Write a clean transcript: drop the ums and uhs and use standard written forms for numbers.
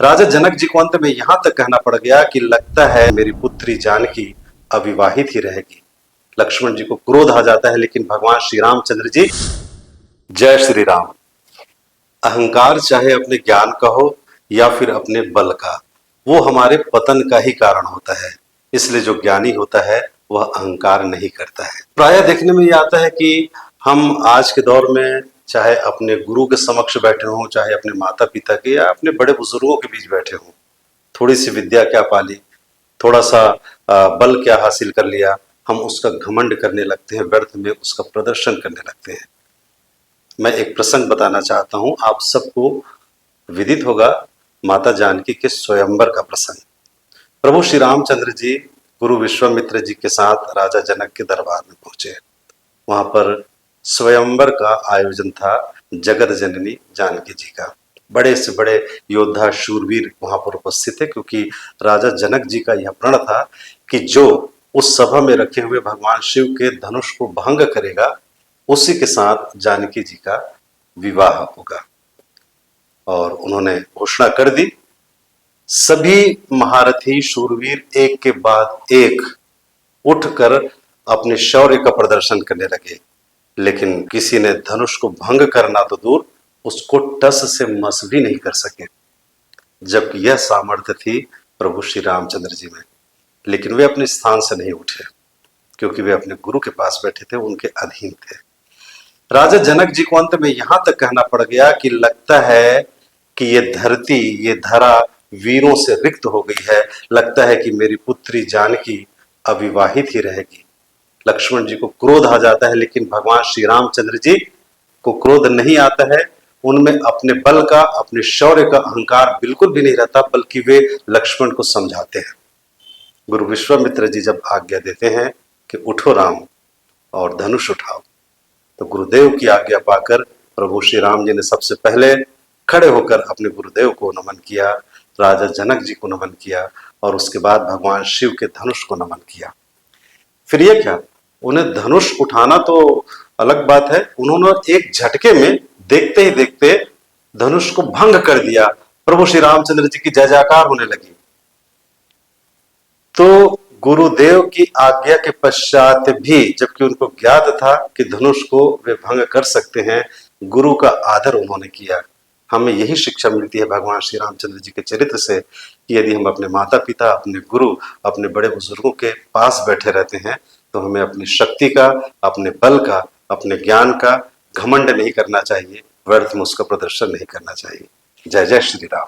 राजा जनक जी को अंत में यहां तक कहना पड़ गया कि लगता है मेरी पुत्री जानकी अविवाहित ही रहेगी। लक्ष्मण जी को क्रोध आ जाता है, लेकिन भगवान श्री रामचंद्र जी, जय श्री राम, अहंकार चाहे अपने ज्ञान का हो या फिर अपने बल का, वो हमारे पतन का ही कारण होता है। इसलिए जो ज्ञानी होता है वह अहंकार नहीं करता है। प्रायः देखने में ये आता है कि हम आज के दौर में चाहे अपने गुरु के समक्ष बैठे हों, चाहे अपने माता पिता के या अपने बड़े बुजुर्गों के बीच बैठे हों, थोड़ी सी विद्या क्या पाली, थोड़ा सा बल क्या हासिल कर लिया, हम उसका घमंड करने लगते हैं, व्यर्थ में उसका प्रदर्शन करने लगते हैं। मैं एक प्रसंग बताना चाहता हूं, आप सबको विदित होगा, माता जानकी के स्वयंवर का प्रसंग। प्रभु श्री रामचंद्र जी गुरु विश्वामित्र जी के साथ राजा जनक के दरबार में पहुंचे। वहां पर स्वयंवर का आयोजन था जगत जननी जानकी जी का। बड़े से बड़े योद्धा शूरवीर वहां पर उपस्थित थे, क्योंकि राजा जनक जी का यह प्रण था कि जो उस सभा में रखे हुए भगवान शिव के धनुष को भंग करेगा, उसी के साथ जानकी जी का विवाह होगा। और उन्होंने घोषणा कर दी। सभी महारथी शूरवीर एक के बाद एक उठकर अपने शौर्य का प्रदर्शन करने लगे, लेकिन किसी ने धनुष को भंग करना तो दूर, उसको टस से मस भी नहीं कर सके, जबकि यह सामर्थ्य थी प्रभु श्री रामचंद्र जी में। लेकिन वे अपने स्थान से नहीं उठे, क्योंकि वे अपने गुरु के पास बैठे थे, उनके अधीन थे। राजा जनक जी को अंत में यहां तक कहना पड़ गया कि लगता है कि ये धरती, ये धरा वीरों से रिक्त हो गई है। लगता है कि मेरी पुत्री जानकी अविवाहित ही रहेगी। लक्ष्मण जी को क्रोध आ जाता है, लेकिन भगवान श्री रामचंद्र जी को क्रोध नहीं आता है। उनमें अपने बल का, अपने शौर्य का अहंकार बिल्कुल भी नहीं रहता, बल्कि वे लक्ष्मण को समझाते हैं। गुरु विश्वामित्र जी जब आज्ञा देते हैं कि उठो राम और धनुष उठाओ, तो गुरुदेव की आज्ञा पाकर प्रभु श्री राम जी ने सबसे पहले खड़े होकर अपने गुरुदेव को नमन किया, राजा जनक जी को नमन किया, और उसके बाद भगवान शिव के धनुष को नमन किया। फिर ये क्या, उन्हें धनुष उठाना तो अलग बात है, उन्होंने एक झटके में देखते ही देखते धनुष को भंग कर दिया। प्रभु श्री रामचंद्र जी की जय जयकार होने लगी। तो गुरुदेव की आज्ञा के पश्चात भी, जबकि उनको ज्ञात था कि धनुष को वे भंग कर सकते हैं, गुरु का आदर उन्होंने किया। हमें यही शिक्षा मिलती है भगवान श्री रामचंद्र जी के चरित्र से कि यदि हम अपने माता पिता, अपने गुरु, अपने बड़े बुजुर्गों के पास बैठे रहते हैं, तो हमें अपनी शक्ति का, अपने बल का, अपने ज्ञान का घमंड नहीं करना चाहिए, व्यर्थ में उसका प्रदर्शन नहीं करना चाहिए। जय जय श्री राम।